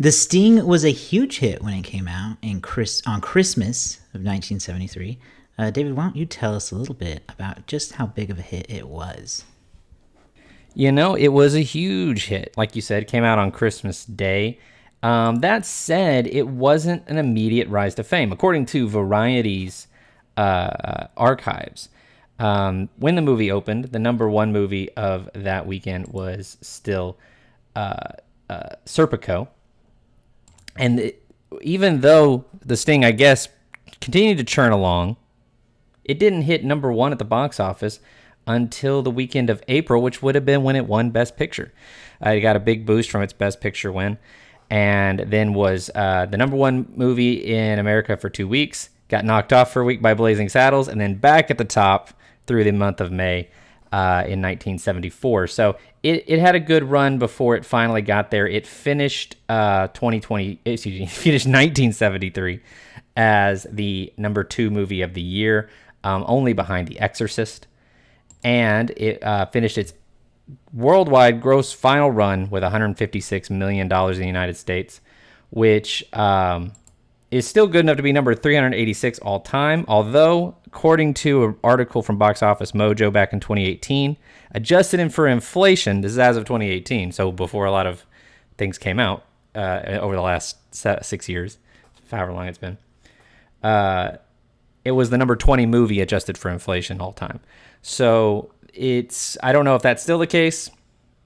The Sting was a huge hit when it came out on Christmas of 1973. David, why don't you tell us a little bit about just how big of a hit it was? It was a huge hit. Like you said, it came out on Christmas Day. That said, it wasn't an immediate rise to fame. According to Variety's archives, when the movie opened, the number one movie of that weekend was still Serpico. And even though The Sting, I guess, continued to churn along, it didn't hit number one at the box office until the weekend of April, which would have been when it won Best Picture. It got a big boost from its Best Picture win, and then was the number one movie in America for 2 weeks, got knocked off for a week by Blazing Saddles, and then back at the top through the month of May in 1974. So it had a good run before it finally got there. It finished finished 1973 as the number two movie of the year, only behind The Exorcist. And it finished its worldwide gross final run with $156 million in the United States, which is still good enough to be number 386 all time, although, according to an article from Box Office Mojo back in 2018, adjusted for inflation, this is as of 2018, so before a lot of things came out over the last 6 years, however long it's been, it was the number 20 movie adjusted for inflation all time. So I don't know if that's still the case.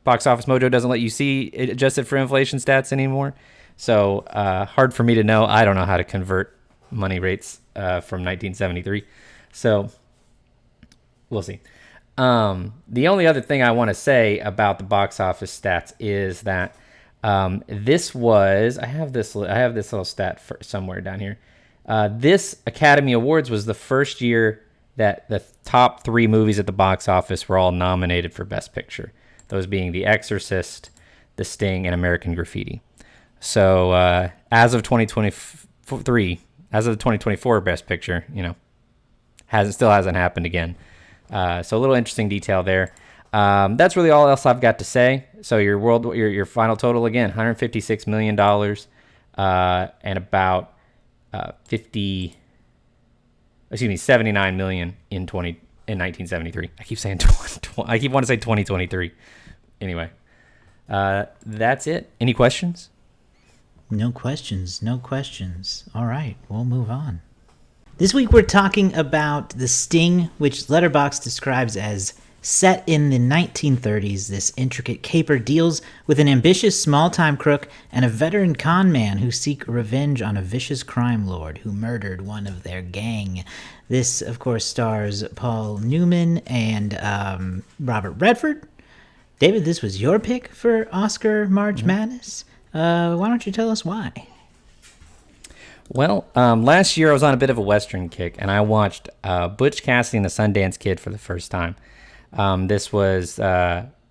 Box Office Mojo doesn't let you see it adjusted for inflation stats anymore. So hard for me to know. I don't know how to convert money rates from 1973. So we'll see. The only other thing I want to say about the box office stats is that this was, I have this little stat somewhere down here. This Academy Awards was the first year that the top three movies at the box office were all nominated for Best Picture. Those being The Exorcist, The Sting, and American Graffiti. So as of 2023, as of the 2024 Best Picture, still hasn't happened again. So a little interesting detail there. That's really all else I've got to say. So your final total again, $156 million, and about 79 million in 1973. I keep saying I keep wanting to say 2023. Anyway, that's it. Any questions? No questions. All right, we'll move on. This week we're talking about The Sting, which Letterboxd describes as set in the 1930s. This intricate caper deals with an ambitious small-time crook and a veteran con man who seek revenge on a vicious crime lord who murdered one of their gang. This, of course, stars Paul Newman and Robert Redford. David, this was your pick for Oscar March Madness. Why don't you tell us why? Well, last year I was on a bit of a Western kick, and I watched Butch Cassidy and the Sundance Kid for the first time. This was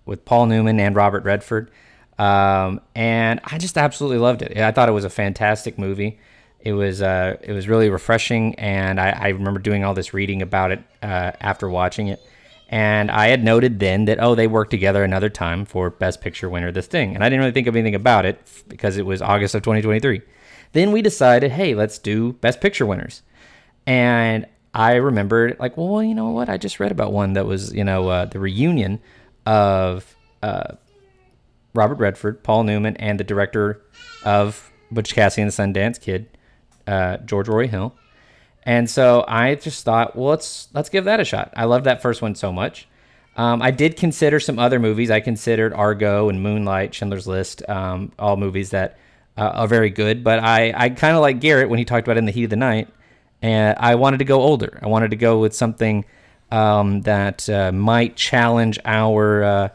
with Paul Newman and Robert Redford, and I just absolutely loved it. I thought it was a fantastic movie. It was really refreshing, and I remember doing all this reading about it after watching it. And I had noted then that, they worked together another time for Best Picture winner, The Sting. And I didn't really think of anything about it because it was August of 2023. Then we decided, hey, let's do Best Picture winners. And I remembered, well, you know what? I just read about one that was, the reunion of Robert Redford, Paul Newman, and the director of Butch Cassidy and the Sundance Kid, George Roy Hill. And so I just thought, well, let's give that a shot. I loved that first one so much. I did consider some other movies. I considered Argo and Moonlight, Schindler's List, all movies that are very good. But I kind of like Garrett when he talked about In the Heat of the Night. And I wanted to go older. I wanted to go with something that might challenge our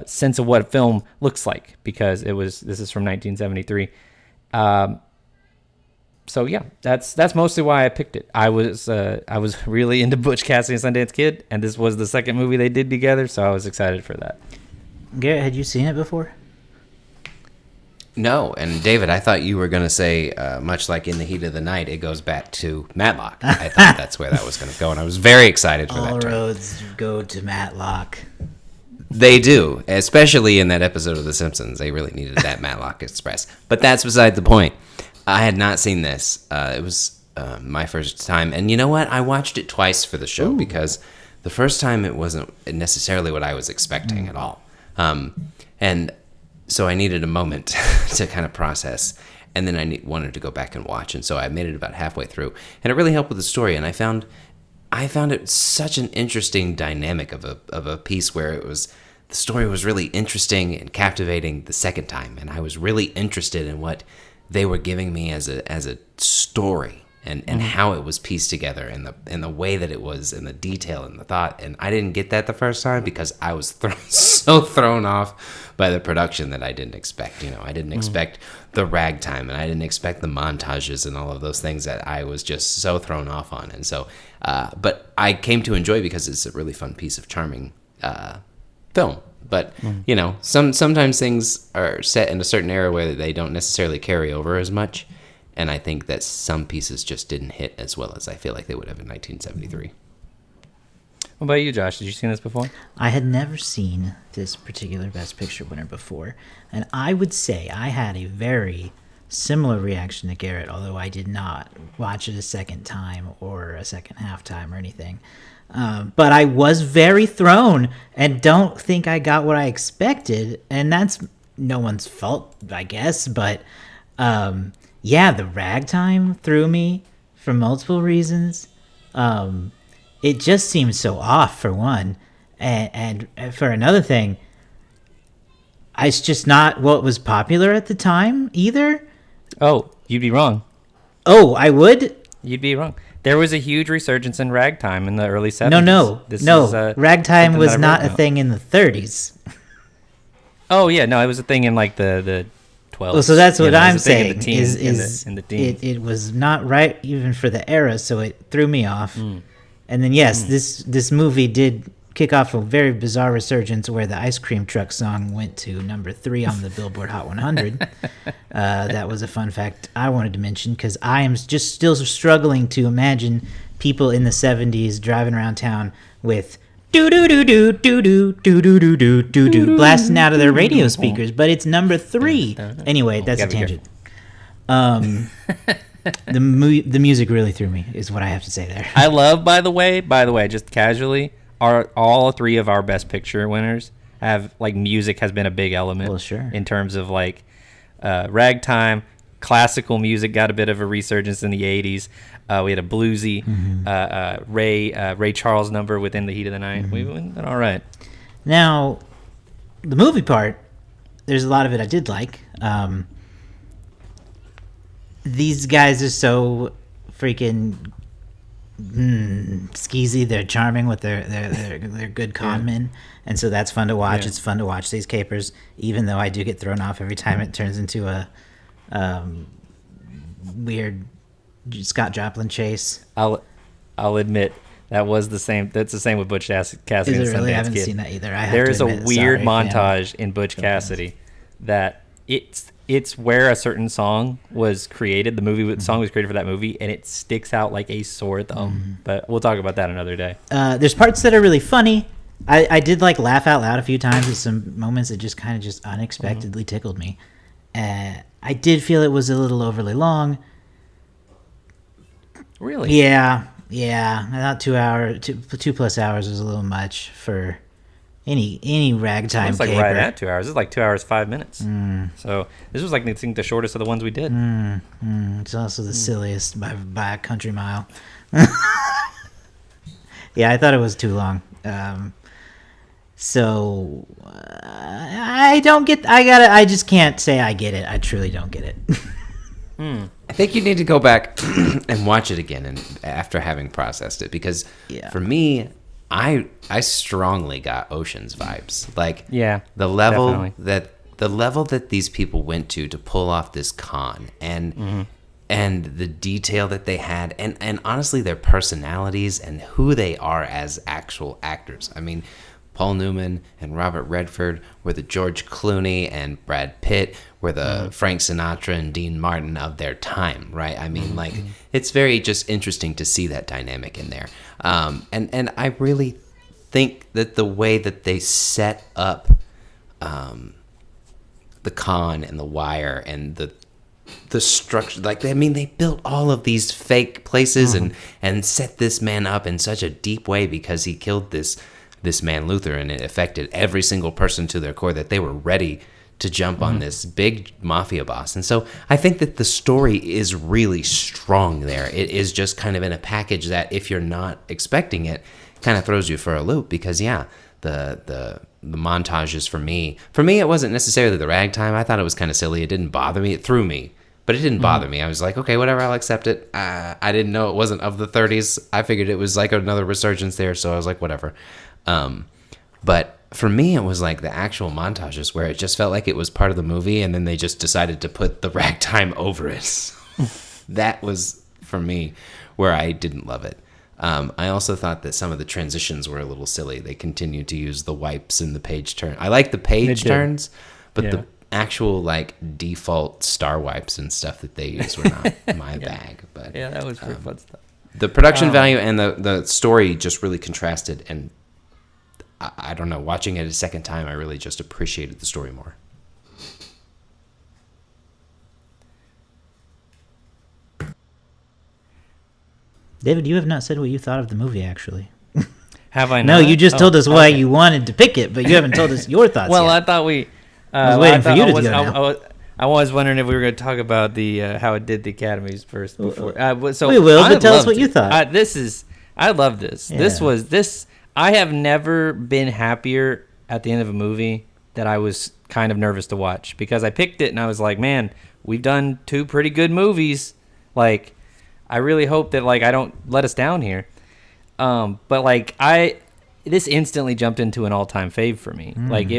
sense of what film looks like, because this is from 1973. So yeah, that's mostly why I picked it. I was really into Butch Cassidy and Sundance Kid, and this was the second movie they did together, so I was excited for that. Garrett, had you seen it before? No, and David, I thought you were going to say, much like In the Heat of the Night, it goes back to Matlock. I thought that's where that was going to go, and I was very excited for that. All roads go to Matlock. They do, especially in that episode of The Simpsons. They really needed that Matlock Express. But that's beside the point. I had not seen this. It was my first time. And you know what? I watched it twice for the show because the first time it wasn't necessarily what I was expecting at all. And so I needed a moment to kind of process. And then I wanted to go back and watch. And so I made it about halfway through. And it really helped with the story. And I found it such an interesting dynamic of a piece where the story was really interesting and captivating the second time, and I was really interested in what they were giving me as a story and how it was pieced together and the way that it was and the detail and the thought. And I didn't get that the first time because I was so thrown off by the production that I didn't expect. I didn't expect the ragtime, and I didn't expect the montages and all of those things that I was just so thrown off on. And so, but I came to enjoy because it's a really fun piece of charming film. But sometimes things are set in a certain era where they don't necessarily carry over as much, and I think that some pieces just didn't hit as well as I feel like they would have in 1973. What about you, Josh? Did you see this before? I had never seen this particular Best Picture winner before, and I would say I had a very similar reaction to Garrett, although I did not watch it a second time or a second half time or anything. But I was very thrown and don't think I got what I expected, and that's no one's fault, I guess, but the ragtime threw me for multiple reasons. It just seems so off, for one, and for another thing, it's just not what was popular at the time either. Oh, you'd be wrong. Oh, I would? You'd be wrong. There was a huge resurgence in ragtime in the early 70s. No. Ragtime was not a thing in the 30s. Oh, yeah. No, it was a thing in like the 12s. Well, so that's what I'm saying. In the teens. It was not right even for the era, so it threw me off. And then, yes, this movie did kick off a very bizarre resurgence where the Ice Cream Truck song went to number 3 on the Billboard Hot 100. That was a fun fact I wanted to mention because I am just still struggling to imagine people in the 70s driving around town with do-do-do-do-do-do-do-do-do-do blasting out of their radio speakers, but it's number 3. Anyway, that's a tangent. The music really threw me, is what I have to say there. I love, by the way, just casually, all 3 of our Best Picture winners have, like, music has been a big element. Well, sure. In terms of, like, ragtime, classical music got a bit of a resurgence in the 80s. We had a bluesy Ray Charles number within the Heat of the Night. We went all right. Now, the movie part, there's a lot of it I did like. These guys are so freaking skeezy. They're charming with their good con men, and so that's fun to watch. It's fun to watch these capers, even though I do get thrown off every time it turns into a weird Scott Joplin chase. I'll admit that was the same. That's the same with Butch Cassidy and the Sundance really? I haven't Kid. seen that either. There's a weird montage in Butch Cassidy that it's where a certain song was created. The song was created for that movie, and it sticks out like a sore thumb. But we'll talk about that another day. There's parts that are really funny. I did like laugh out loud a few times at some moments that just kind of just unexpectedly tickled me. I did feel it was a little overly long. Really? Yeah. I thought 2+ hours was a little much for any ragtime. It's like caper. right at 2 hours. It's like 2 hours 5 minutes. So this was like I think the shortest of the ones we did. It's also the silliest by a country mile. Yeah, I thought it was too long. So I don't get. I just can't say I get it. I truly don't get it. I think you need to go back and watch it again, and after having processed it, because for me, I strongly got Ocean's vibes. Like the level that these people went to pull off this con, and the detail that they had, and honestly their personalities and who they are as actual actors. I mean, Paul Newman and Robert Redford were the George Clooney, and Brad Pitt were the Frank Sinatra and Dean Martin of their time, right? I mean, like, it's very just interesting to see that dynamic in there. And I really think that the way that they set up the con and the wire and the structure, like, I mean, they built all of these fake places and set this man up in such a deep way because he killed this man Luther, and it affected every single person to their core, that they were ready to jump on this big mafia boss. And so I think that the story is really strong there. It is just kind of in a package that, if you're not expecting it, kind of throws you for a loop, because the montages for me it wasn't necessarily the ragtime. I thought it was kind of silly. It didn't bother me. It threw me, but it didn't bother me. I was like, okay, whatever, I'll accept it. I didn't know it wasn't of the 30s. I figured it was like another resurgence there, so I was like, whatever. But for me, it was like the actual montages where it just felt like it was part of the movie, and then they just decided to put the ragtime over it. That was, for me, where I didn't love it. I also thought that some of the transitions were a little silly. They continued to use the wipes and the page turn. I like the page turns, but the actual like default star wipes and stuff that they use were not my bag. But yeah, that was pretty fun stuff. The production value and the story just really contrasted, and I don't know, watching it a second time, I really just appreciated the story more. David, you have not said what you thought of the movie, actually. Have I not? No, you just told us why you wanted to pick it, but you haven't told us your thoughts well, yet. I thought we... I was waiting for you to go now. I was wondering if we were going to talk about the how it did the Academies first before. So we will, but tell us what you thought. I love this. Yeah. I have never been happier at the end of a movie that I was kind of nervous to watch, because I picked it and I was like, man, we've done 2 pretty good movies. Like, I really hope that, like, I don't let us down here. But like, this instantly jumped into an all-time fave for me. Like,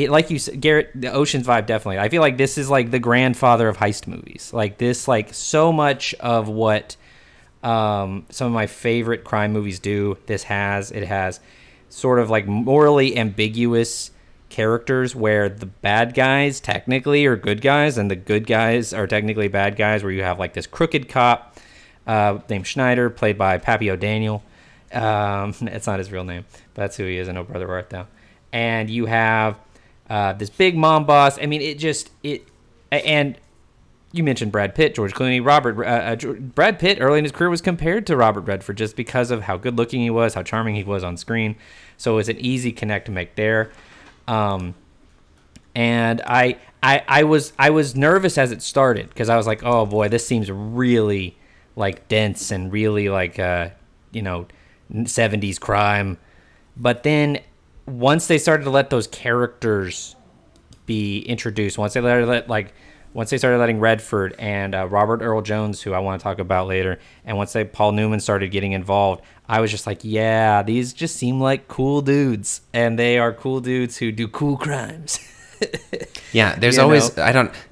like you said, Garrett, the Ocean's vibe, definitely. I feel like this is like the grandfather of heist movies. Like, this, like, so much of what some of my favorite crime movies do, it has sort of like morally ambiguous characters where the bad guys technically are good guys and the good guys are technically bad guys, where you have like this crooked cop named Schneider, played by Pappy O'Daniel. It's not his real name, but that's who he is in Oh Brother Art Thou. And you have this big mom boss. I mean, and you mentioned Brad Pitt, George Clooney, Brad Pitt early in his career was compared to Robert Redford just because of how good looking he was, how charming he was on screen. So it was an easy connect to make there. And I was nervous as it started, because I was like, oh boy, this seems really like dense and really like 70s crime. But then once they started to let those characters be introduced, once they started letting Redford and Robert Earl Jones, who I want to talk about later, and once Paul Newman started getting involved, I was just like, yeah, these just seem like cool dudes, and they are cool dudes who do cool crimes. Yeah, there's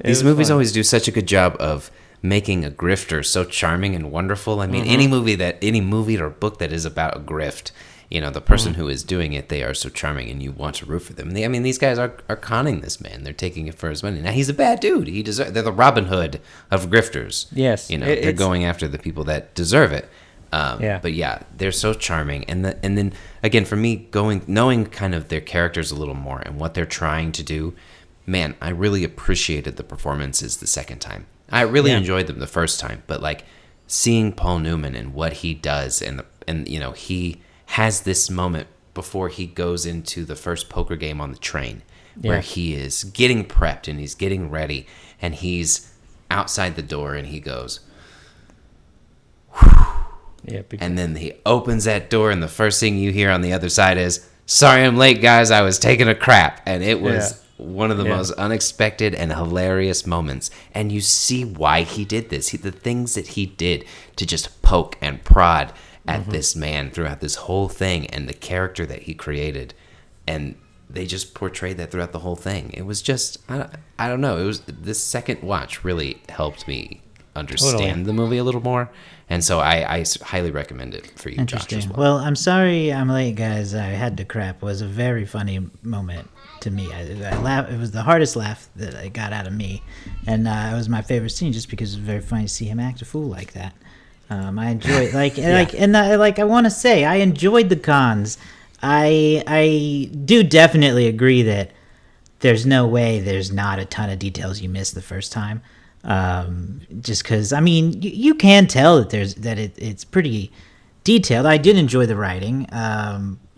these movies always do such a good job of making a grifter so charming and wonderful. I mean, any movie or book that is about a grift, the person who is doing it, they are so charming and you want to root for them. These guys are conning this man. They're taking it for his money. Now, he's a bad dude. They're the Robin Hood of grifters. Yes. They're going after the people that deserve it. But yeah, they're so charming. And then again, for me, knowing kind of their characters a little more and what they're trying to do, man, I really appreciated the performances the second time. I really enjoyed them the first time, but like seeing Paul Newman and what he does, and he has this moment before he goes into the first poker game on the train, where he is getting prepped and he's getting ready, and he's outside the door and he goes, and then he opens that door, and the first thing you hear on the other side is, "Sorry I'm late, guys, I was taking a crap." And it was one of the most unexpected and hilarious moments. And you see why he did this. The things that he did to just poke and prod at this man throughout this whole thing, and the character that he created. And they just portrayed that throughout the whole thing. It was just, I don't know. It was, this second watch really helped me understand the movie a little more. And so I highly recommend it for you, Josh, as well. Well, I'm sorry I'm late, guys. I had to crap. It was a very funny moment to me. I laughed. It was the hardest laugh that I got out of me. And it was my favorite scene just because it was very funny to see him act a fool like that. I enjoyed, I want to say, I enjoyed the cons. I do definitely agree that there's no way there's not a ton of details you missed the first time. Just because, I mean, you can tell that it's pretty detailed. I did enjoy the writing,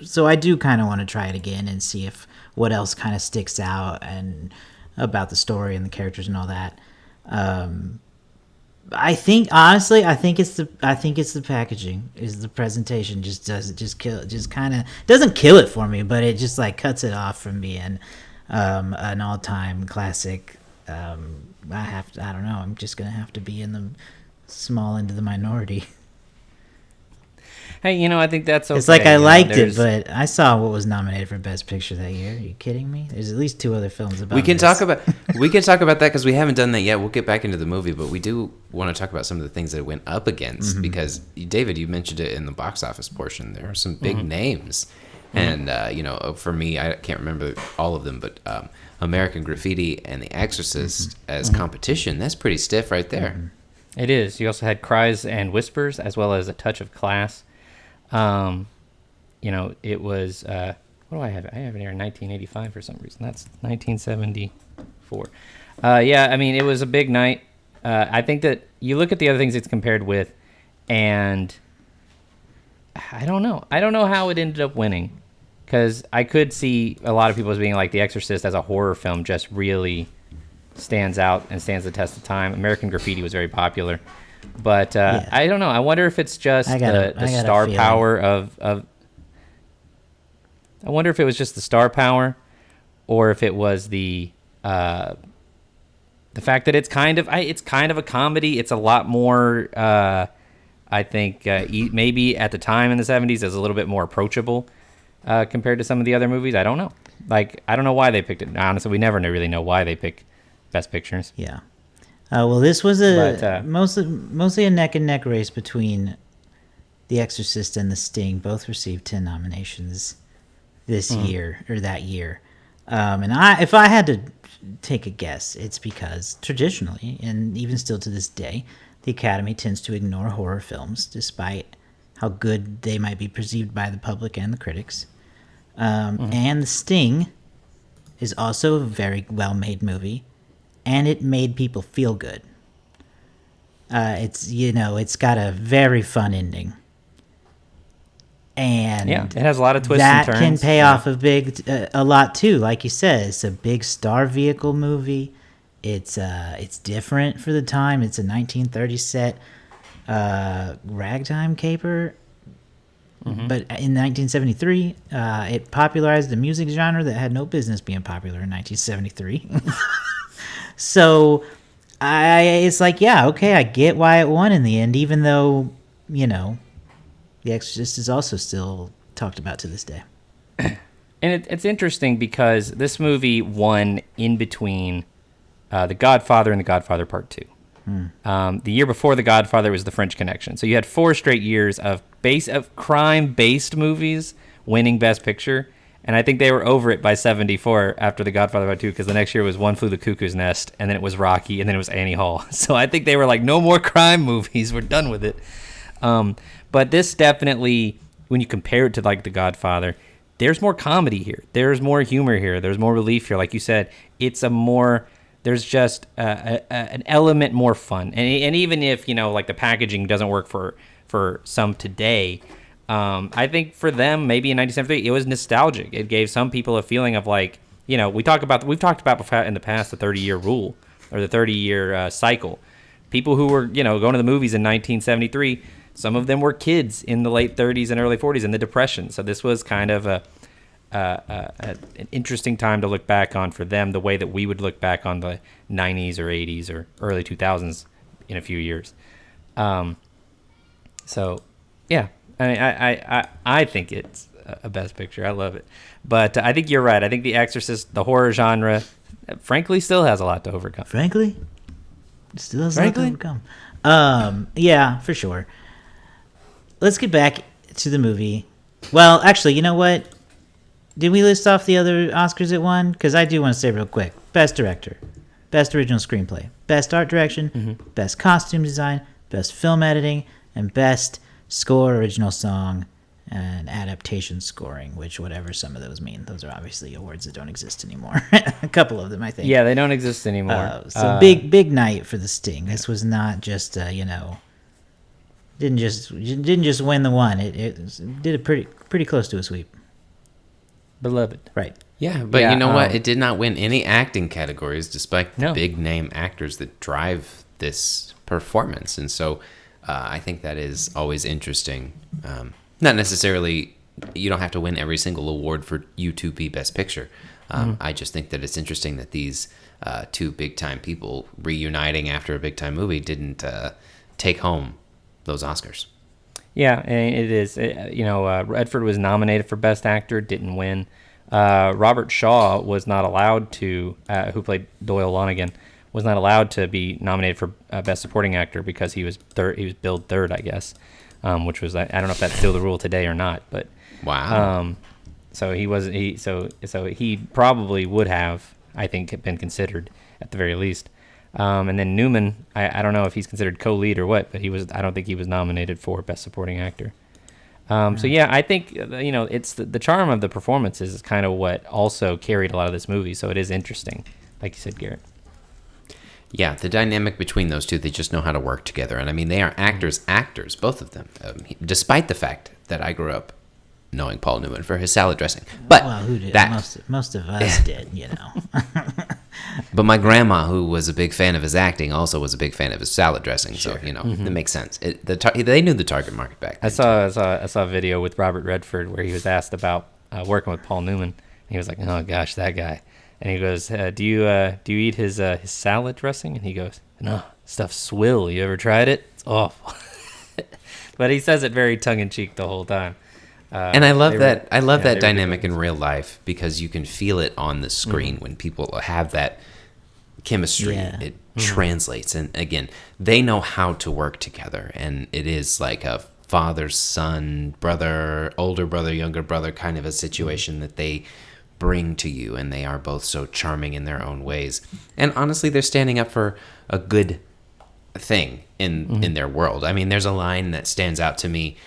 so I do kind of want to try it again and see if what else kind of sticks out and about the story and the characters and all that. I think honestly, I think it's the packaging, is the presentation just kind of doesn't kill it for me, but it just like cuts it off from being an all-time classic. I don't know. I'm just gonna have to be in the small end of the minority. Hey, I think that's okay. It's like I liked it, but I saw what was nominated for Best Picture that year. Are you kidding me? There's at least 2 other films about. We can this. talk about that because we haven't done that yet. We'll get back into the movie, but we do want to talk about some of the things that it went up against because David, you mentioned it in the box office portion. There are some big names, and for me, I can't remember all of them, but American Graffiti and The Exorcist as competition. That's pretty stiff right there. It is. You also had Cries and Whispers as well as A Touch of Class. It was, what do I have? I have it here in 1985 for some reason. That's 1974. I mean, it was a big night. I think that you look at the other things it's compared with, and I don't know. I don't know how it ended up winning, because I could see a lot of people as being like The Exorcist as a horror film just really stands out and stands the test of time. American Graffiti was very popular. But I don't know. I wonder if it's just the star power of. I wonder if it was just the star power, or if it was the fact that it's kind of a comedy. It's a lot more. I think maybe at the time in the 70s, is a little bit more approachable compared to some of the other movies. I don't know. Like, I don't know why they picked it. Honestly, we never really know why they pick Best Pictures. Yeah. Well, this was mostly a neck and neck race between The Exorcist and The Sting. Both received 10 nominations this year or that year. And if I had to take a guess, it's because traditionally, and even still to this day, the Academy tends to ignore horror films, despite how good they might be perceived by the public and the critics. And The Sting is also a very well-made movie. And it made people feel good. It's got a very fun ending, and it has a lot of twists and turns. That can pay off a lot too. Like you said, it's a big star vehicle movie. It's different for the time. It's a 1930s set, ragtime caper. But in 1973, it popularized the music genre that had no business being popular in 1973. So, it's like, yeah, okay, I get why it won in the end, even though, The Exorcist is also still talked about to this day. And it's interesting because this movie won in between The Godfather and The Godfather Part 2. The year before The Godfather was The French Connection. So you had 4 straight years of crime-based movies winning Best Picture. And I think they were over it by 74 after The Godfather Part 2, because the next year was One Flew the Cuckoo's Nest, and then it was Rocky, and then it was Annie Hall. So I think they were like, no more crime movies. We're done with it. But this definitely, when you compare it to like The Godfather, there's more comedy here. There's more humor here. There's more relief here. Like you said, there's just an element more fun. And even if, like the packaging doesn't work for some today, I think for them, maybe in 1973, it was nostalgic. It gave some people a feeling of like, we've talked about before in the past the 30-year rule or the 30-year cycle. People who were, going to the movies in 1973, some of them were kids in the late 30s and early 40s in the Depression. So this was kind of an interesting time to look back on for them, the way that we would look back on the 90s or 80s or early 2000s in a few years. So, yeah. I mean, I think it's a Best Picture. I love it. But I think you're right. I think The Exorcist, the horror genre, frankly, still has a lot to overcome. Frankly? It still has a lot to overcome. Yeah, for sure. Let's get back to the movie. Well, actually, you know what? Did we list off the other Oscars it won? Because I do want to say real quick. Best Director. Best Original Screenplay. Best Art Direction. Best Costume Design. Best Film Editing. And Best Score, Original Song, and adaptation scoring, which whatever some of those mean. Those are obviously awards that don't exist anymore. A couple of them, I think. Yeah, they don't exist anymore. So big night for the Sting. This was not just didn't just win the one. It did a pretty close to a sweep. Beloved. Right. Yeah, but Yeah, you know what? It did not win any acting categories, despite the No. big name actors that drive this performance. And so, I think that is always interesting. Not necessarily, you don't have to win every single award for you to be Best Picture. I just think that it's interesting that these two big time people reuniting after a big time movie didn't take home those Oscars. Yeah, and it is. Redford was nominated for Best Actor, didn't win. Robert Shaw was not allowed to, who played Doyle Lonigan, was not allowed to be nominated for Best Supporting Actor because he was third. He was billed third, I guess, which was I don't know if that's still the rule today or not, but Wow. so he probably would have, I think, been considered at the very least. And then Newman, I don't know if he's considered co-lead or what, but I don't think he was nominated for Best Supporting Actor. So yeah, I think it's the charm of the performance is kind of what also carried a lot of this movie. So it is interesting, like you said, Garrett. Yeah, the dynamic between those two, they just know how to work together. And I mean, they are actors, both of them, despite the fact that I grew up knowing Paul Newman for his salad dressing. But Well, who did? that, Most of us did, but my grandma, who was a big fan of his acting, also was a big fan of his salad dressing. Sure. So, it makes sense. They knew the target market back then. I saw a video with Robert Redford where he was asked about working with Paul Newman. And he was like, "Oh gosh, that guy." And he goes, "Do you eat his salad dressing?" And he goes, "No, stuff's swill. You ever tried it? It's awful." But he says it very tongue in cheek the whole time. And I love that. I love they that were dynamic good in real life because you can feel it on the screen when people have that chemistry. Yeah. It translates, and again, they know how to work together, and it is like a father, son, brother, older brother, younger brother kind of a situation that they bring to you, and they are both so charming in their own ways. And honestly, they're standing up for a good thing in their world. I mean, there's a line that stands out to me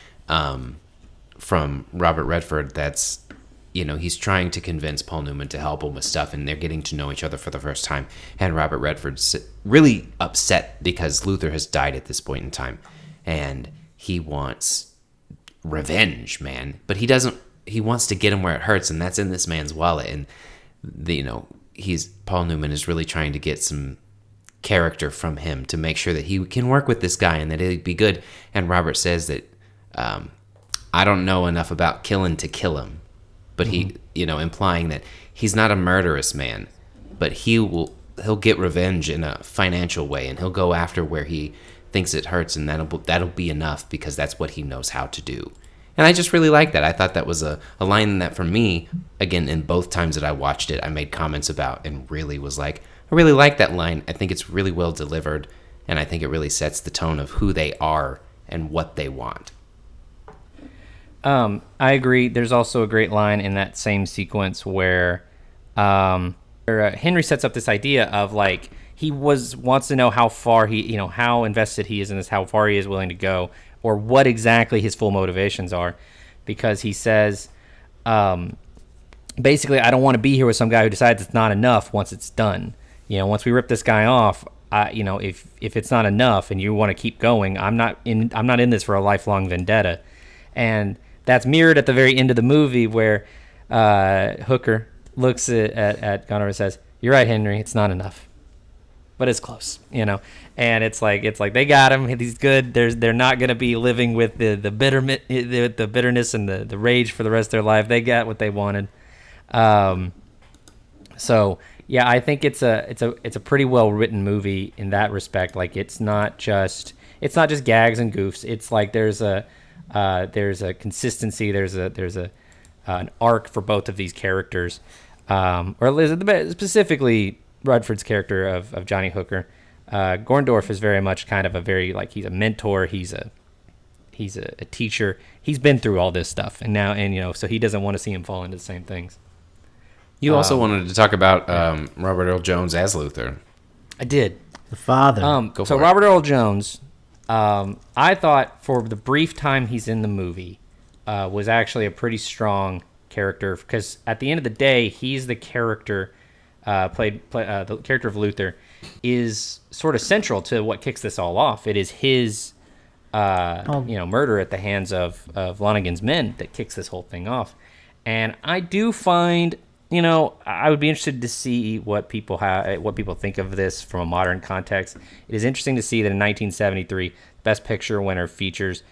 from Robert Redford that's, he's trying to convince Paul Newman to help him with stuff, and they're getting to know each other for the first time. And Robert Redford's really upset because Luther has died at this point in time, and he wants revenge, man. But he wants to get him where it hurts, and that's in this man's wallet. And Paul Newman is really trying to get some character from him to make sure that he can work with this guy and that it'd be good. And Robert says that I don't know enough about killing to kill him, but he, implying that he's not a murderous man, but he'll get revenge in a financial way, and he'll go after where he thinks it hurts, and that'll be enough because that's what he knows how to do. And I just really like that. I thought that was a line that for me, again, in both times that I watched it, I made comments about and really was like, I really like that line. I think it's really well delivered, and I think it really sets the tone of who they are and what they want. I agree. There's also a great line in that same sequence where Henry sets up this idea of like he wants to know how far how invested he is in this, how far he is willing to go, or what exactly his full motivations are, because he says, basically, I don't want to be here with some guy who decides it's not enough once it's done. Once we rip this guy off, if it's not enough and you want to keep going, I'm not in this for a lifelong vendetta. And that's mirrored at the very end of the movie where Hooker looks at Gunnar and says, "You're right, Henry. It's not enough, but it's close." And it's like they got him. He's good. They're not going to be living with the bitterness and the rage for the rest of their life. They got what they wanted. So yeah, I think it's a pretty well written movie in that respect. Like it's not just gags and goofs. It's like there's a consistency. There's an arc for both of these characters, or specifically Redford's character of Johnny Hooker. Gorndorf is very much kind of he's a mentor. He's a teacher. He's been through all this stuff, and so he doesn't want to see him fall into the same things. You also wanted to talk about Robert Earl Jones as Luther. I did. The father. So Robert Earl Jones, I thought for the brief time he's in the movie, was actually a pretty strong character, because at the end of the day, he's the character the character of Luther is sort of central to what kicks this all off. It is his murder at the hands of Lonigan's men that kicks this whole thing off. And I do find, I would be interested to see what people think of this from a modern context. It is interesting to see that in 1973, Best Picture winner features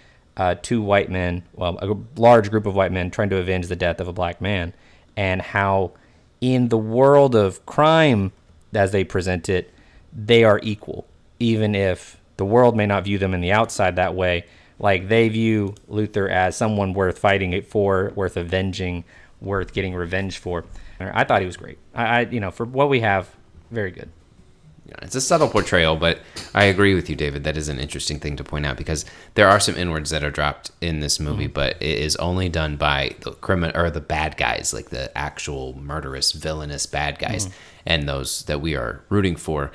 two white men, well, a large group of white men trying to avenge the death of a black man, and how in the world of crime, as they present it, they are equal, even if the world may not view them in the outside that way. Like, they view Luther as someone worth fighting it for, worth avenging, worth getting revenge for. I thought he was great. I for what we have, very good. Yeah, it's a subtle portrayal, but I agree with you, David. That is an interesting thing to point out, because there are some N-words that are dropped in this movie, but it is only done by the criminal or the bad guys, like the actual murderous, villainous bad guys, and those that we are rooting for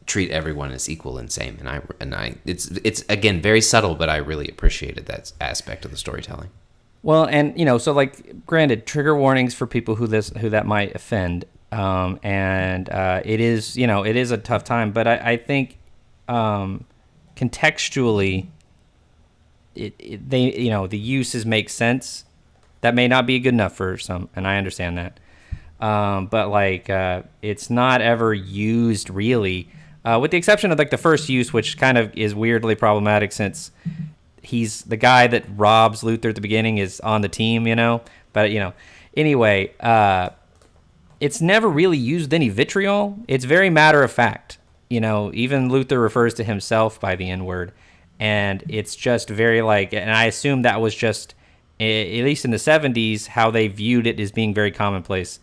treat everyone as equal and same. And I, it's again very subtle, but I really appreciated that aspect of the storytelling. Well, and so like, granted, trigger warnings for people who that might offend. It is, it is a tough time, but I think, contextually, the uses make sense. That may not be good enough for some, and I understand that. But like, it's not ever used really, with the exception of like the first use, which kind of is weirdly problematic, since he's the guy that robs Luther at the beginning is on the team, but anyway, it's never really used any vitriol. It's very matter of fact. Even Luther refers to himself by the N-word. And it's just very like, and I assume that was just, at least in the 70s, how they viewed it as being very commonplace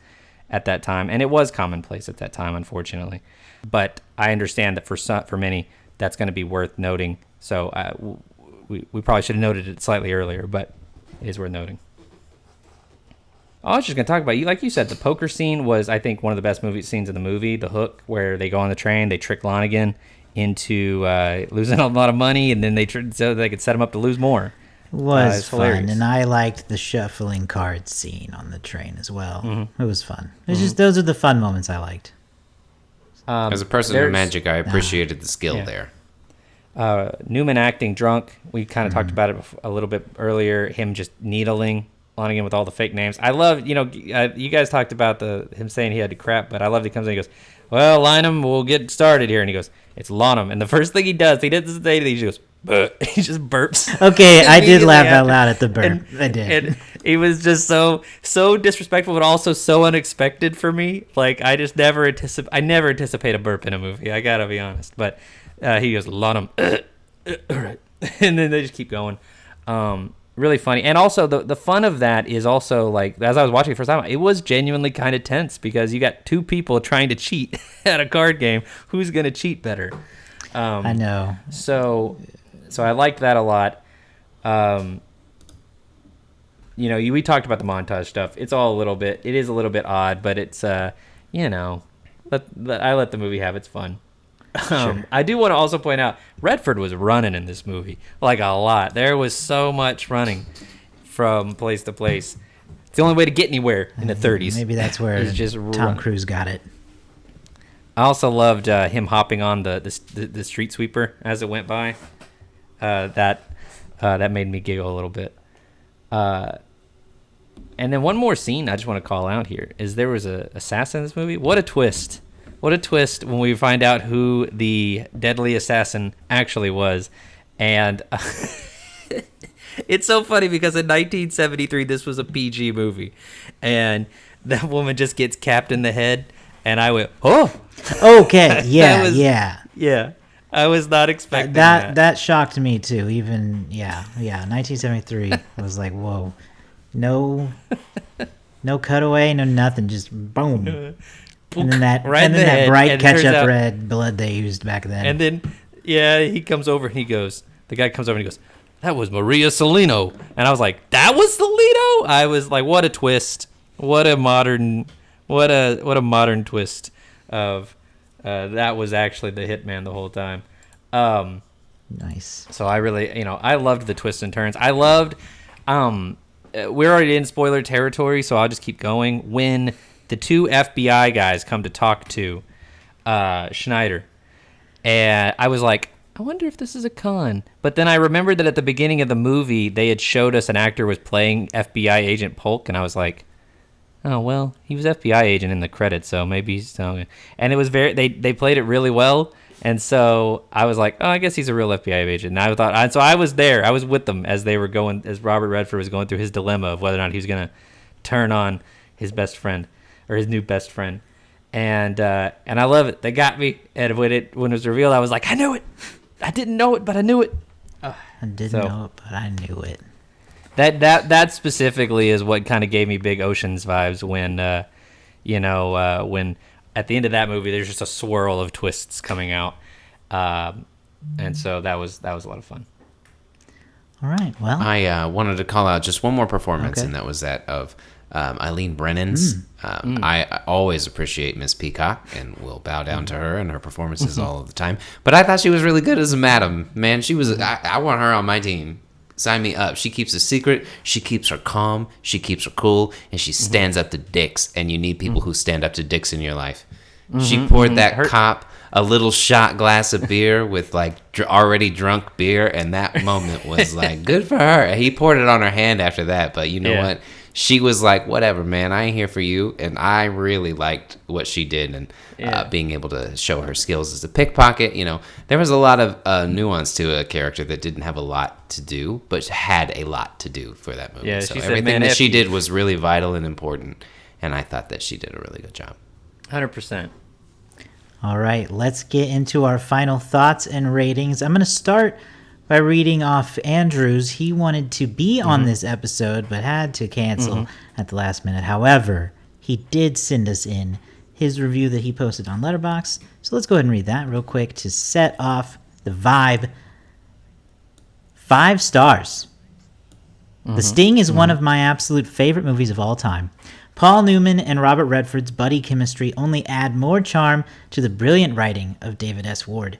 at that time. And it was commonplace at that time, unfortunately. But I understand that for many, that's going to be worth noting. So we probably should have noted it slightly earlier, but it is worth noting. I was just going to talk about, like you said, the poker scene was, I think, one of the best scenes in the movie. The hook, where they go on the train, they trick Lonigan into losing a lot of money, and then so they could set him up to lose more. Was fun, and I liked the shuffling cards scene on the train as well. Mm-hmm. It was fun. It's just, those are the fun moments I liked. As a person of magic, I appreciated the skill there. Newman acting drunk. We kind of talked about it a little bit earlier. Him just needling Lonigan with all the fake names. I love, you guys talked about him saying he had to crap, but I love that he comes in and he goes, well, Lynham, we'll get started here. And he goes, it's Lonham. And the first thing he does, he doesn't say anything, he just goes, Buh. He just burps. Okay, I did laugh out loud at the burp. I did. And he was just so disrespectful, but also so unexpected for me. Like, I never anticipate a burp in a movie. I gotta be honest. But he goes, Lonham, all right. And then they just keep going. Really funny. And also the fun of that is also, like, as I was watching it the first time, it was genuinely kind of tense, because you got two people trying to cheat at a card game. Who's going to cheat better? I know. So I liked that a lot. We talked about the montage stuff. It is a little bit odd, but it's, I let the movie have its fun. Sure. I do want to also point out, Redford was running in this movie, like, a lot. There was so much running from place to place. It's the only way to get anywhere in the 30s. Maybe that's where just Tom Cruise got it. I also loved him hopping on the street sweeper as it went by. That made me giggle a little bit. And then one more scene I just want to call out here is there was an assassin in this movie. What a twist. What a twist when we find out who the deadly assassin actually was. And it's so funny, because in 1973, this was a PG movie. And that woman just gets capped in the head. And I went, oh! Okay, yeah. Yeah. I was not expecting that. That shocked me, too. Even, yeah. 1973 was like, whoa. No cutaway, no nothing. Just boom. And then that bright ketchup red blood they used back then. And then, he comes over and the guy comes over and he goes, that was Maria Salino. And I was like, that was Salino? I was like, what a twist. What a modern twist of, that was actually the hitman the whole time. Nice. So I really, I loved the twists and turns. I loved, we're already in spoiler territory, so I'll just keep going. When the two FBI guys come to talk to Schneider, and I was like, I wonder if this is a con. But then I remembered that at the beginning of the movie, they had showed us an actor was playing FBI agent Polk, and I was like, oh, well, he was FBI agent in the credits, so maybe he's... And it was they played it really well, and so I was like, oh, I guess he's a real FBI agent. And I thought, so I was there. I was with them as they were going, as Robert Redford was going through his dilemma of whether or not he was going to turn on his best friend, or his new best friend. And I love it. They got me. And when it was revealed, I was like, I knew it. I didn't know it, but I knew it. I didn't know it, but I knew it. That specifically is what kind of gave me big Oceans vibes when, when at the end of that movie, there's just a swirl of twists coming out. And so that was a lot of fun. All right. Well, I wanted to call out just one more performance, and that was that of Eileen Brennan's. I always appreciate Miss Peacock and will bow down to her and her performances all of the time. But I thought she was really good as a madam. Man, she was. I want her on my team. Sign me up. She keeps a secret. She keeps her calm. She keeps her cool, and she stands up to dicks. And you need people who stand up to dicks in your life. She poured that cop a little shot glass of beer with like already drunk beer, and that moment was like good for her. He poured it on her hand after that, but you know what? She was like, whatever, man, I ain't here for you. And I really liked what she did, and being able to show her skills as a pickpocket. There was a lot of nuance to a character that didn't have a lot to do, but had a lot to do for that movie. Yeah, so she said, everything that she did was really vital and important, and I thought that she did a really good job. 100%. All right, let's get into our final thoughts and ratings. I'm going to start by reading off Andrew's. He wanted to be on this episode, but had to cancel at the last minute. However, he did send us in his review that he posted on Letterboxd. So let's go ahead and read that real quick to set off the vibe. 5 stars. The Sting is one of my absolute favorite movies of all time. Paul Newman and Robert Redford's buddy chemistry only add more charm to the brilliant writing of David S. Ward.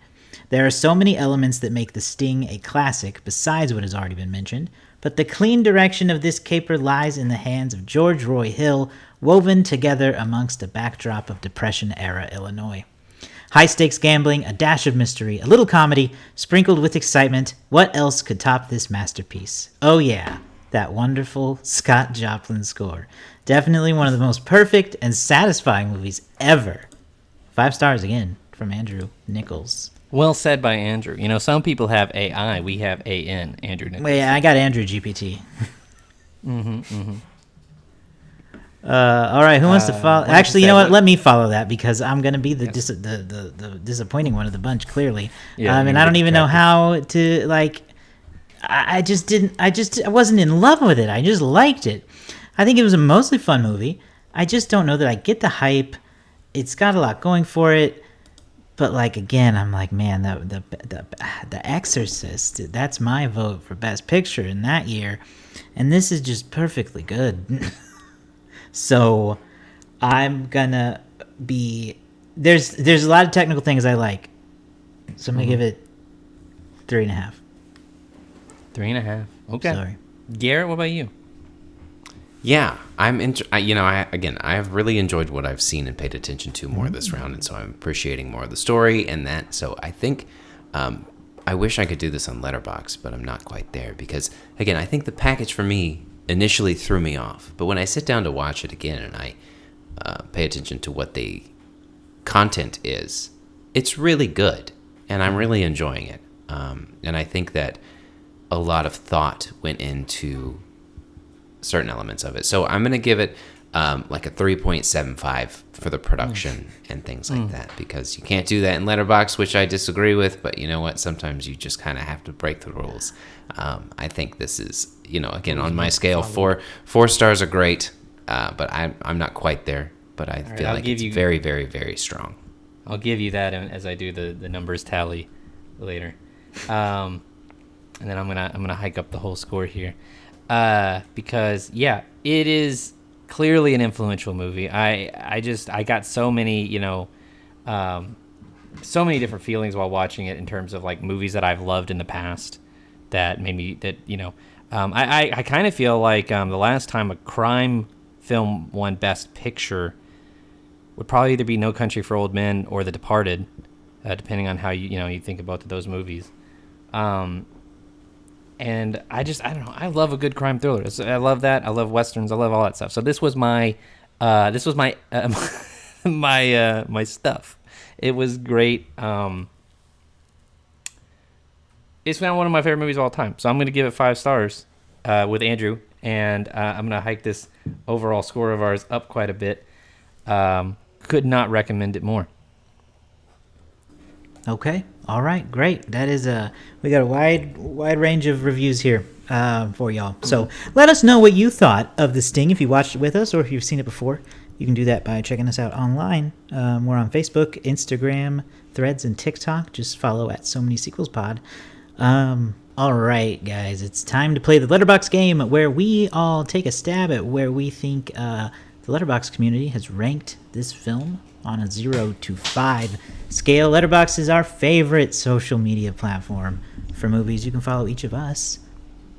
There are so many elements that make The Sting a classic besides what has already been mentioned, but the clean direction of this caper lies in the hands of George Roy Hill, woven together amongst a backdrop of Depression-era Illinois. High-stakes gambling, a dash of mystery, a little comedy, sprinkled with excitement. What else could top this masterpiece? Oh yeah, that wonderful Scott Joplin score. Definitely one of the most perfect and satisfying movies ever. 5 stars again from Andrew Nichols. Well said by Andrew. Some people have AI. We have AN, Andrew Nichols. Wait, I got Andrew GPT. All right, who wants to follow? Actually, you know what? Let me follow that because I'm going to be the disappointing one of the bunch, clearly. And I don't even know how to, like... I wasn't in love with it. I just liked it. I think it was a mostly fun movie. I just don't know that I get the hype. It's got a lot going for it. But, like, again, I'm like, man, the Exorcist, that's my vote for Best Picture in that year. And this is just perfectly good. So, I'm gonna be... There's a lot of technical things I like. So, I'm gonna give it 3.5. 3.5. Okay. Sorry. Garrett, what about you? Yeah, I have really enjoyed what I've seen and paid attention to more this round, and so I'm appreciating more of the story and that. So I think I wish I could do this on Letterboxd, but I'm not quite there because, again, I think the package for me initially threw me off. But when I sit down to watch it again and I pay attention to what the content is, it's really good, and I'm really enjoying it. And I think that a lot of thought went into certain elements of it. So I'm going to give it like a 3.75 for the production and things like that, because you can't do that in Letterboxd, which I disagree with, but you know what? Sometimes you just kind of have to break the rules. I think this is, again, on my scale, four stars are great, but I'm not quite there, but I feel like it's very, very, very strong. I'll give you that as I do the numbers tally later. And then I'm gonna hike up the whole score here, because it is clearly an influential movie. I got so many so many different feelings while watching it in terms of like movies that I've loved in the past that made me I kind of feel like the last time a crime film won Best Picture would probably either be No Country for Old Men or The Departed, depending on how you think about those movies. And I don't know. I love a good crime thriller. I love that. I love westerns. I love all that stuff. So this was my my stuff. It was great. It's now one of my favorite movies of all time. So I'm going to give it 5 stars with Andrew, and I'm going to hike this overall score of ours up quite a bit. Could not recommend it more. Okay. All right. Great. That is we got a wide range of reviews here for y'all. So let us know what you thought of The Sting if you watched it with us or if you've seen it before. You can do that by checking us out online. We're on Facebook, Instagram, Threads, and TikTok. Just follow at So Many Sequels Pod. All right, guys. It's time to play the Letterboxd game where we all take a stab at where we think the Letterboxd community has ranked this film on a 0 to 5 scale. Letterboxd is our favorite social media platform for movies. You can follow each of us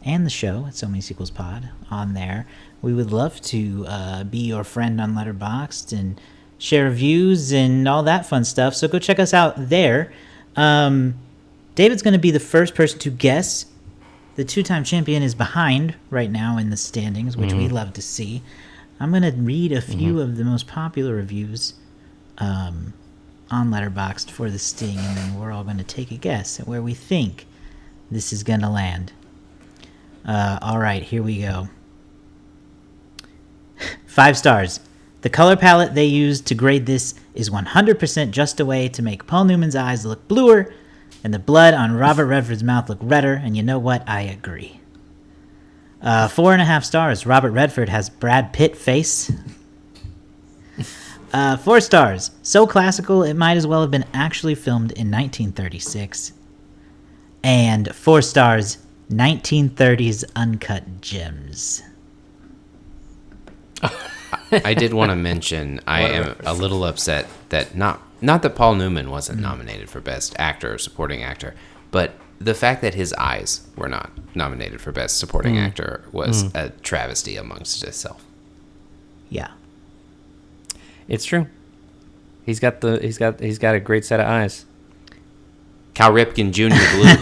and the show at So Many Sequels Pod on there. We would love to be your friend on Letterboxd and share reviews and all that fun stuff. So go check us out there. David's going to be the first person to guess. The 2-time champion is behind right now in the standings, which we love to see. I'm going to read a few of the most popular reviews on Letterboxd for The Sting, and then we're all going to take a guess at where we think this is going to land. All right, here we go. 5 stars. The color palette they used to grade this is 100% just a way to make Paul Newman's eyes look bluer and the blood on Robert Redford's mouth look redder, and you know what? I agree. 4.5 stars. Robert Redford has Brad Pitt face. 4 stars. So classical, it might as well have been actually filmed in 1936. And 4 stars. 1930s uncut gems. I did want to mention I am a little upset that not that Paul Newman wasn't nominated for Best Actor or Supporting Actor, but the fact that his eyes were not nominated for Best Supporting Actor was a travesty amongst itself. Yeah, it's true. He's got a great set of eyes. Cal Ripken Jr. blue.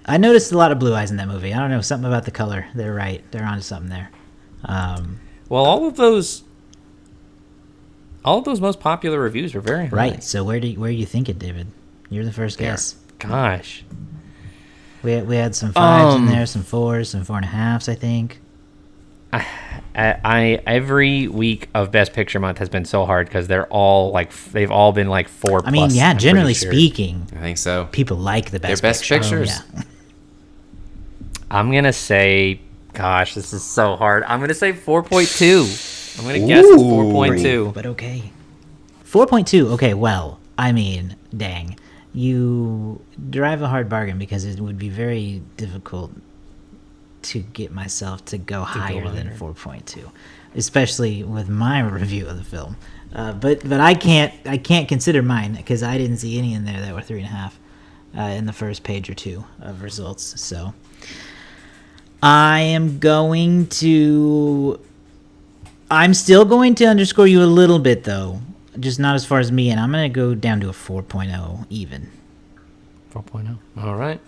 I noticed a lot of blue eyes in that movie. I don't know, something about the color. They're right. They're onto something there. Well, all of those most popular reviews were very high. Right. So where are you thinking, David? You're the first guess. Gosh, we had some 5s in there, some 4s, some 4.5s, I think. I every week of Best Picture month has been so hard because they've all been like 4+. I mean, yeah. Generally speaking, I think so. People like the best. They're Best Pictures. Yeah. I'm gonna say, gosh, this is so hard. I'm gonna say 4.2. I'm gonna guess it's 4.2. But okay, 4.2. Okay, well, I mean, dang, you drive a hard bargain because it would be very difficult to get myself to go higher than 4.2, especially with my review of the film. But I can't consider mine because I didn't see any in there that were 3.5 in the first page or two of results. So I'm still going to underscore you a little bit though, just not as far as me, and I'm going to go down to a 4.0 even. 4.0. All right.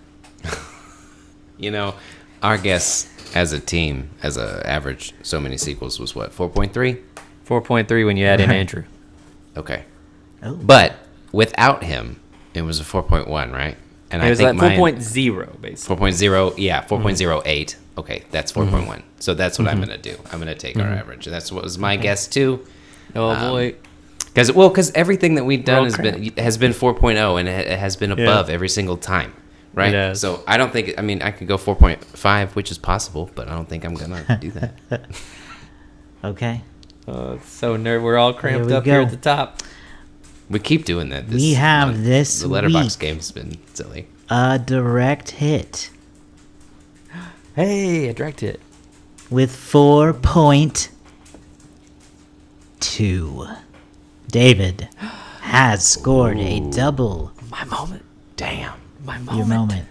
Our guess as a team, as a average, So Many Sequels was what, 4.3? 4.3 when you add in Andrew. Okay. Oh. But without him, it was a 4.1, right? And It was like 4.0, basically. 4.0, yeah, 4.08. Okay, that's 4.1. So that's what I'm going to do. I'm going to take our average. That's what was my guess, too. Oh, boy. Because everything that we've done Oh, has been 4.0, and it has been above every single time. Right? It is. So I don't think, I could go 4.5, which is possible, but I don't think I'm going to do that. Okay. Oh, it's so nerd. We're all cramped we up go. here at the top. We keep doing that. We have this The Letterboxd week game's been silly. a direct hit Hey, a direct hit. with 4.2. David has scored a double. My moment. Damn. My moment. Your moment.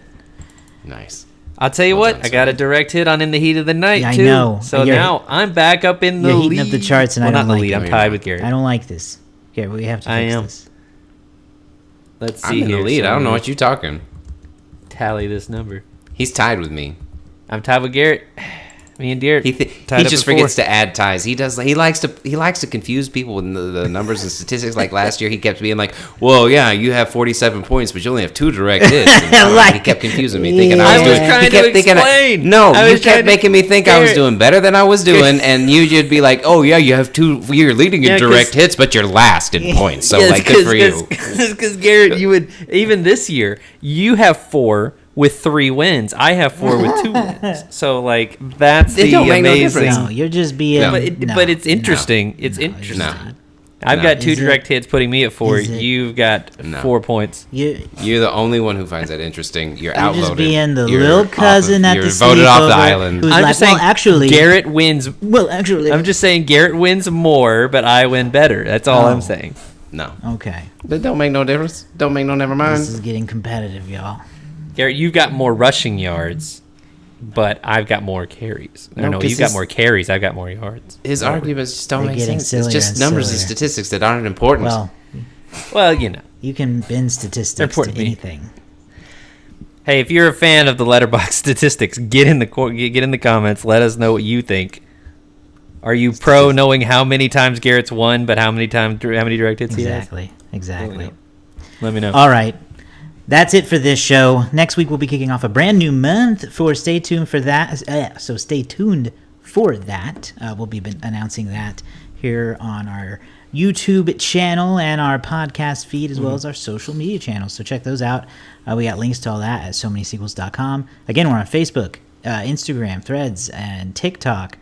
Nice. I'll tell you Well what, done, I got a sir. direct hit on In the Heat of the Night, Yeah, I too. know. So You're- now I'm back up in the you're lead. heating up the charts, and well, I don't not in the like lead. it. I'm No, tied you're with not. Garrett. I don't like this. Garrett, we have to fix I am. this. Let's see I'm in here. the lead. I So don't know what you're talking. tally this number. He's tied with me. I'm tied with Garrett. Me and Garrett. He tied up just at 4. forgets to add ties. He does. He likes to confuse people with the numbers and statistics. Like last year, he kept being like, "Well, yeah, you have 47 points, but you only have 2 direct hits." And, Like- he kept confusing me, thinking Yeah. I I was was doing. trying he to kept thinking, explain. No, I you was trying kept to- making me think I was Garrett. doing better than I was doing, and you'd be like, "Oh yeah, you have 2. You're leading in Yeah, 'cause- direct hits, but you're last in points. So like, good for you." Because Garrett, you would even this year you have 4 with 3 wins. I have 4 with 2 wins. So like that's It the don't make no amazing. difference. No, you're just being. No. But it's interesting. It's No, interesting. No. I've No. got 2 Is it- direct hits, putting me at 4. is it- You've got No. 4 points. You're the only one who finds that interesting. You're You're outvoted. just being the You're little off of- cousin at you're the voted off the sleepover island. who's I'm like, just saying, well, actually, Garrett wins. Well, actually, I'm just saying Garrett wins more, but I win better. That's all Oh. I'm saying. No, Okay, that don't make no difference. Don't make no never this is mind. getting competitive, y'all. Garrett, you've got more rushing yards, but I've got more carries. No, No, 'cause you've got his- more carries. I've got more yards. His arguments just don't They're make getting sense. It's sillier just and numbers and sillier. statistics that aren't important. Well, Well, you know. you can bend statistics to important to me. anything. Hey, if you're a fan of the letterbox statistics, get in the comments. Let us know what you think. Are you pro knowing how many times Garrett's won, but how many direct hits he has? Exactly. Let me know. All right. That's it for this show. Next week we'll be kicking off a brand new month. Stay tuned for that. So stay tuned for that. We'll be announcing that here on our YouTube channel and our podcast feed, as well as our social media channels. So check those out. We got links to all that at somanysequels.com. Again, we're on Facebook, Instagram, Threads, and TikTok.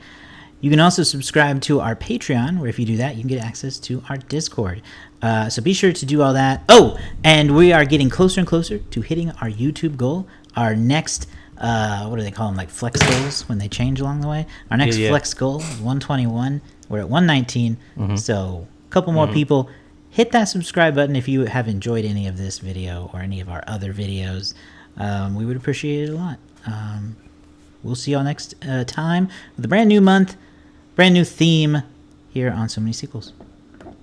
You can also subscribe to our Patreon, where if you do that, you can get access to our Discord. So be sure to do all that. Oh, and we are getting closer and closer to hitting our YouTube goal. Our next, what do they call them, like flex goals when they change along the way? Our next Yeah. flex goal is 121. We're at 119. So a couple more people. Hit that subscribe button if you have enjoyed any of this video or any of our other videos. We would appreciate it a lot. We'll see y'all next time with a brand new month, brand new theme here on So Many Sequels.